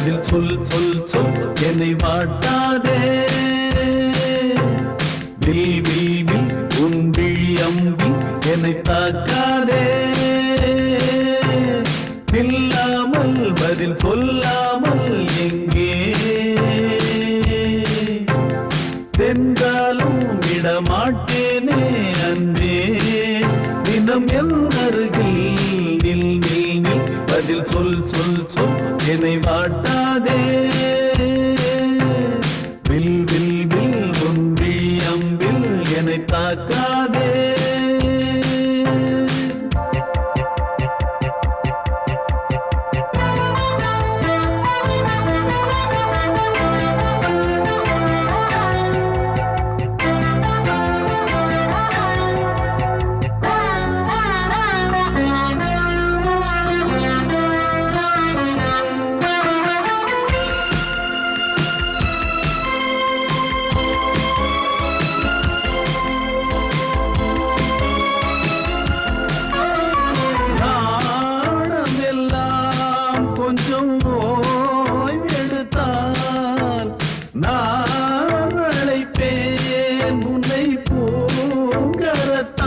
பதில் சொல் சொல் சொல் என்னை வாட்டாதே வில் வில் வில் உன் விழி அம்பி என்னை தாக்காதே இல்லாமல் பதில் சொல்லாமல் எங்கே சென்றாலும் விடமாட்டேனே அன்பே தினம் என் அருகில் நில் நில் நில் பதில் சொல் சொல் சொல் என்னை வாட்டாதே வில் வில் வில் உன் விழி அம்பில் என்னை தாக்காதே கொஞ்சம் ஓய்வெடுத்தால் நான் அழைப்பேன் உன்னை பூங்கரத்தான்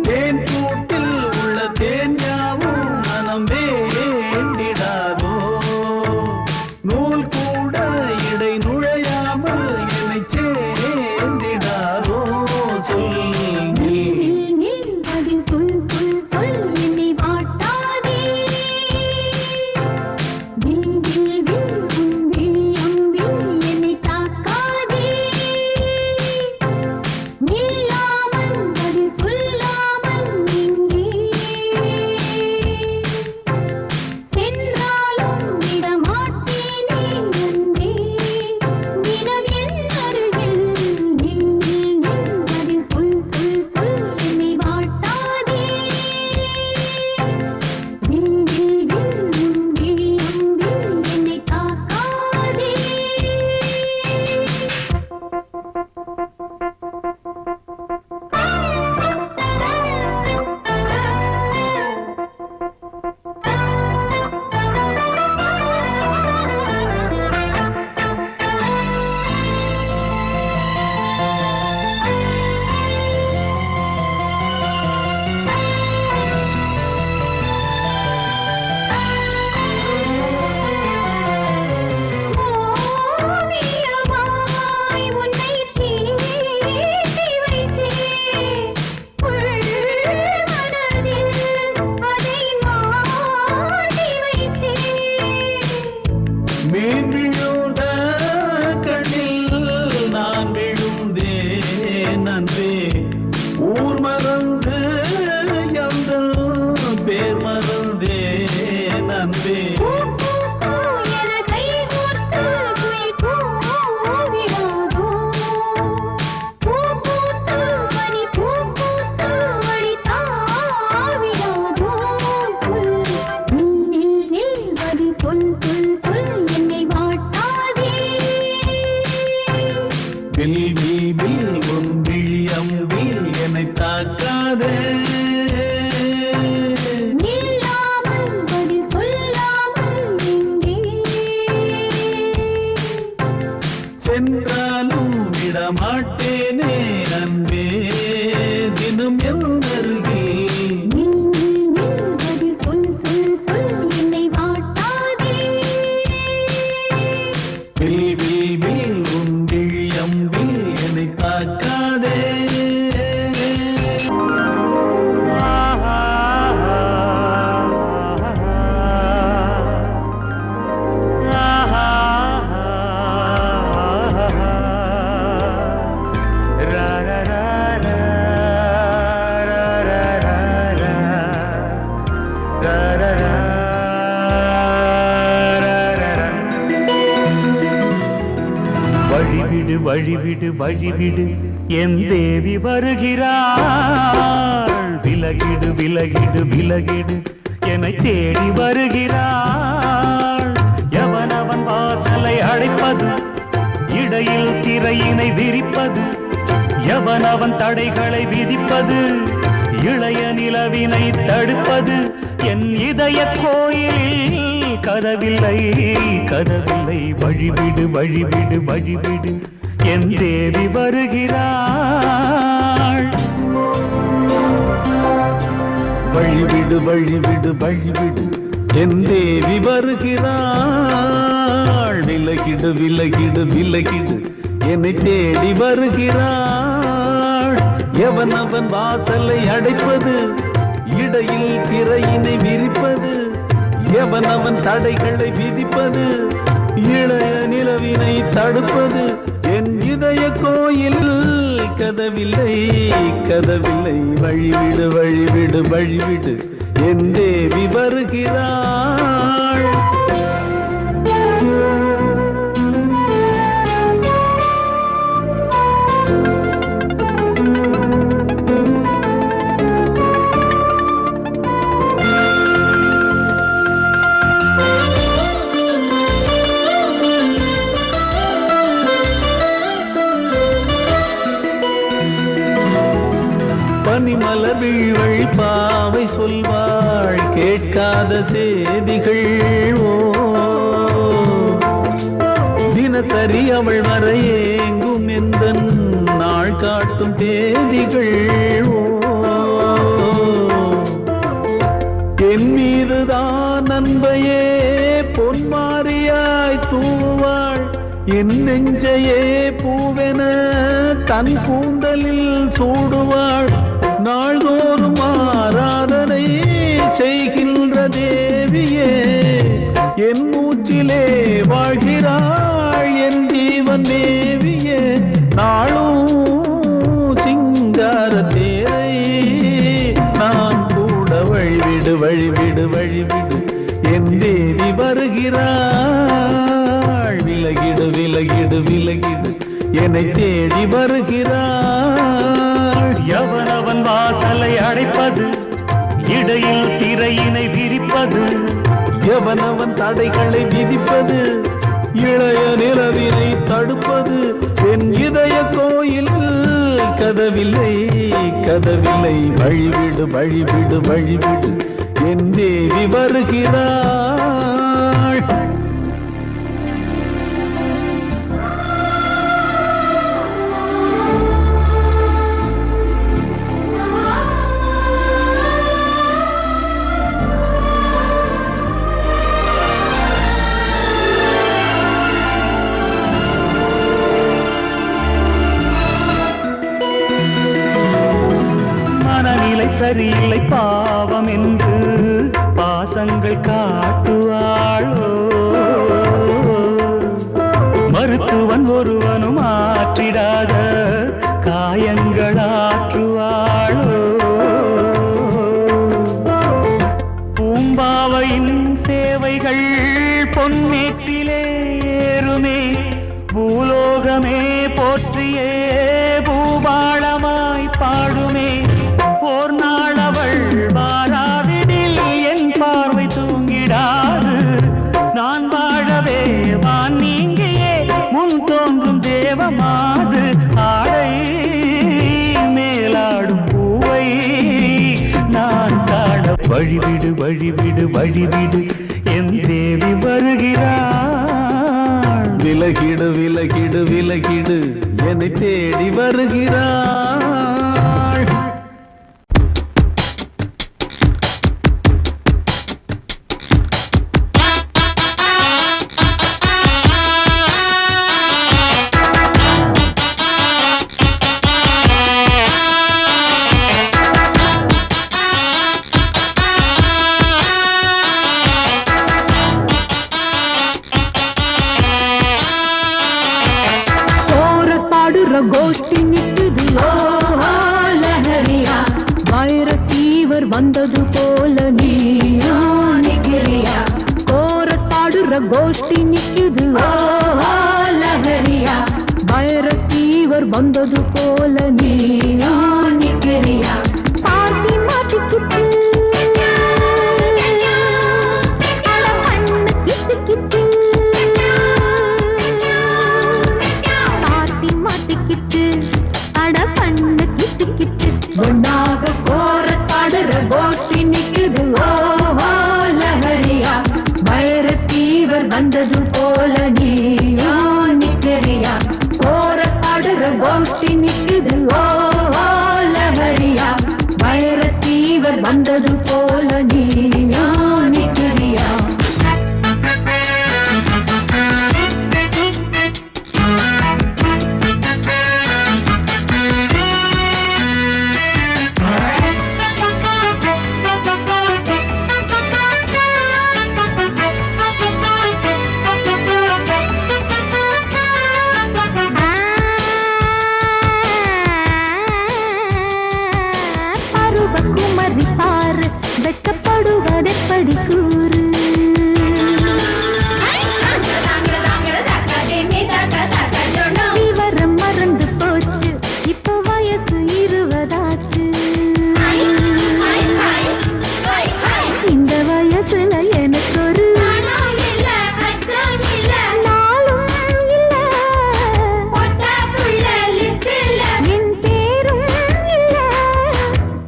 தேன் கூட்டில் உள்ள தேன் யாவும் மனம் வேண்டிடாதோ நூல் கூட இடை நுழையாமல் என்னை சேர்ந்திடாதோ சொல் மீன் விழுந்த கண்ணில் நான் விழுந்தேன் அன்பே ஊர் மறந்து எந்தன் பேர் மறந்தேன் அன்பே வில் வில் வில் உன் விழி அம்பில் என்னை தாக்காதே சென்றாலும் விடமாட்டேனே அன்பே தினம் என் அருகில் வில் வில் வில் உன் விழி அம்பில் என்னை தாக்காதே வழிவிடு வழிவிடு வழிவிடு என் தேவி வருகிறாள் விலகிடு விலகிடு விலகிடு என்னை தேடி வருகிறாள் எவனவன் வாச இடையில் திரையினை விரிப்பது எவனவன் தடைகளை விதிப்பது இளைய நிலவினை தடுப்பது என் இதய கோயிலில் கதவில்லை கதவில்லை வழிவிடு வழிவிடு வழிவிடு என் தேவி வருகிறாள் வழிவிடு வழிவிடு வழிவிடு என் தேவி வருகிறாள் விலகிடு விலகிடு விலகிடு என்னை தேடி வருகிறாள் எவனவன் வாசலை அடைப்பது இடையில் திரையினை விரிப்பது எவனவன் தடைகளை விதிப்பது இளைய நிலவினை தடுப்பது என் இதய கோயில் கதவில்லை கதவில்லை வழிவிடு வழிவிடு வழிவிடு என் தேவி வருகிறாள் பனிமலர் வீழ்வழி பாவை சொல்வாள் கேட்காத செய்திகள் ஓ தினசரி அவள் வர ஏங்கும் எந்த நாள் காட்டும் தேதிகள் ஓ என் மீதுதான் நண்பையே பொன்மாரியாய் தூவாள் என் நெஞ்சையே பூவென தன் கூந்தலில் சூடுவாள் நாள்தோறும் ஆராதனை செய்கின்ற தேவியே என் மூச்சிலே வாழ்கிறாள் என் ஜீவன் தேவியே நாளும் சிங்கார தேரை நான் கூட வழிவிடு வழிவிடு வழிவிடு என் தேவி வருகிறாள் விலகிடு விலகிடு விலகிடு என்னை தேடி வருகிறாள் எவனவன் வாசலை அடைப்பது இடையில் திரையினை விரிப்பது எவனவன் தடைகளை விதிப்பது இளைய நிலவினை தடுப்பது என் இதய கோயில் கதவில்லை கதவில்லை வழிவிடு வழிவிடு வழிவிடு என் தேவி வருகிறாள் சரியில்லை பாவம் என்று பாசங்கள் காட்டுவாளோ மருத்துவன் ஒருவனும் ஆற்றிடாத காயங்களாற்றுவாளோ பூம்பாவையின் சேவைகள் பொன்னேற்றிலே ஏறுமே பூலோகமே போற்றியே பூபாளமாய் பாடுமே ஓர் நாள் அவள் வாராவிடில் என் பார்வை தூங்கிடாது நான் வாழவே வான் நீங்கியே முன் தோன்றும் தேவமாது ஆடை மேலாடும் பூவை நான் காண வழிவிடு வழிவிடு வழிவிடு என் தேவி வருகிறாள் விலகிடு விலகிடு விலகிடு என்னை தேடி வருகிறாள் கோஷ்டி நிற்குது லஹரியா வைரஸ் ஃபீவர் வந்தது போல நீயா நிக்கிறியா கோரஸ் பாடுற கோஷ்டி நிற்குது லஹரியா வைரஸ் ஃபீவர் வந்தது போல நீயா நிக்கிறியா பாட்டி மாட்டிக்கிட்டு கிச்சு கிச்சு வந்தது போல நீயோ நிக்கிறியா கோரஸ் பாடுற கோஷ்டி நிக்குது ஓ லஹரியா வைரஸ் ஃபீவர் வந்தது போல நீயோ நிக்கிறியா குமரி பாரு வெட்டப்படுவதெப்படி கூறு விவரம் மறந்து போச்சு இப்போ வயசு 20 ஆச்சு இந்த வயசுல எனக்கு ஒரு நாளும் இல்ல என் பேரும் இல்ல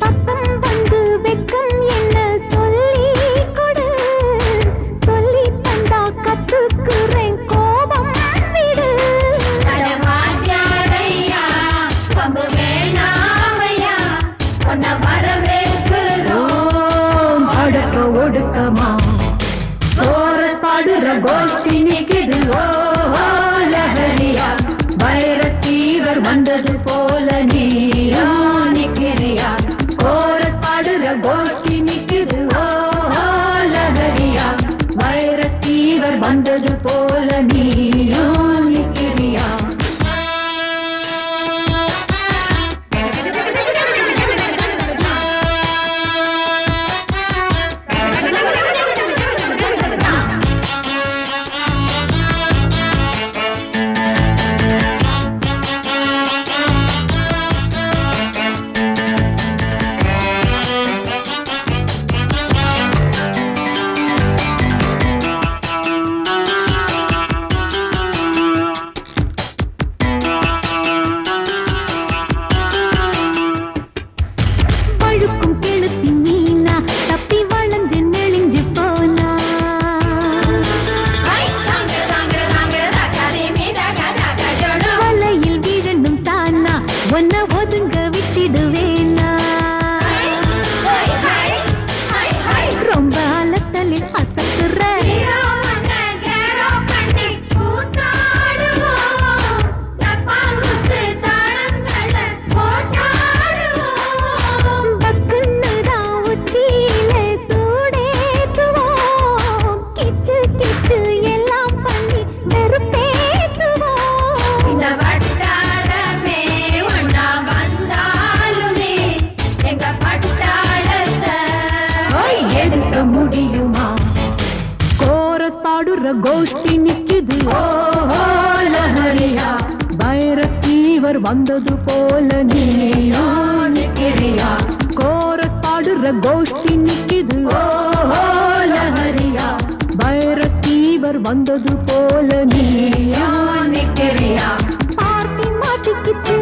பக்கம் வந்து வெக்கம் என்ன சொல்லி கொடு சொல்லி தந்தா கத்துக்குறேன் கோபம் விடு அடக்க ஒடுக்கமா கோரஸ் பாடுற கோஷ்டி நிக்குது ஓ லஹரியா வைரஸ் ஃபீவர் வந்தது போல நீயோ நிக்கிறியா கோரஸ் பாடுற கோஷ்டி நிக்குது ஓ லஹரியா வைரஸ் ஃபீவர் வந்தது போல நீயோ நிக்கிறியா பழுக்கும் கெளுத்தி மீனா தப்பி வளைஞ்சு நெளிஞ்சு போனா வலையில் விழணும் தானா ஒன்ன ஒதுங்க விட்டிடுவேனா ரொம்ப அலத்தலில் அசத்துற முடியுமா கோரஸ் பாடுற கோஷ்டி நிக்குது ஓ லஹரியா வைரஸ் ஃபீவர் வந்தது போல நீயோ நிக்கிறியா கோரஸ் பாடுற கோஷ்டி நிக்குது ஓ லஹரியா வைரஸ் ஃபீவர் வந்தது போல நீயோ நிக்கிறியா பார்ட்டி மாட்டிக்கிச்சு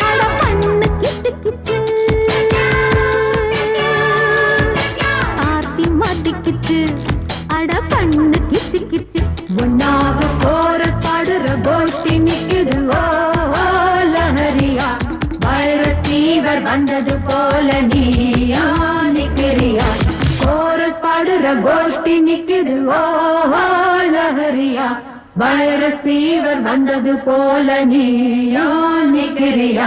அட பண்ணு கிச்சு கிச்சு அட பண்ணு கிச்சு கிச்சு ஒன்னாக கோரஸ் பாடுற கோஷ்டி நிக்குது ஓ லஹரியா வைரஸ் ஃபீவர் வந்தது போல நீயோ நிக்கிறியா கோரஸ் பாடுற கோஷ்டி நிக்குது ஓ லஹரியா வைரஸ் ஃபீவர் வந்தது போல நீயோ நிக்கிறியா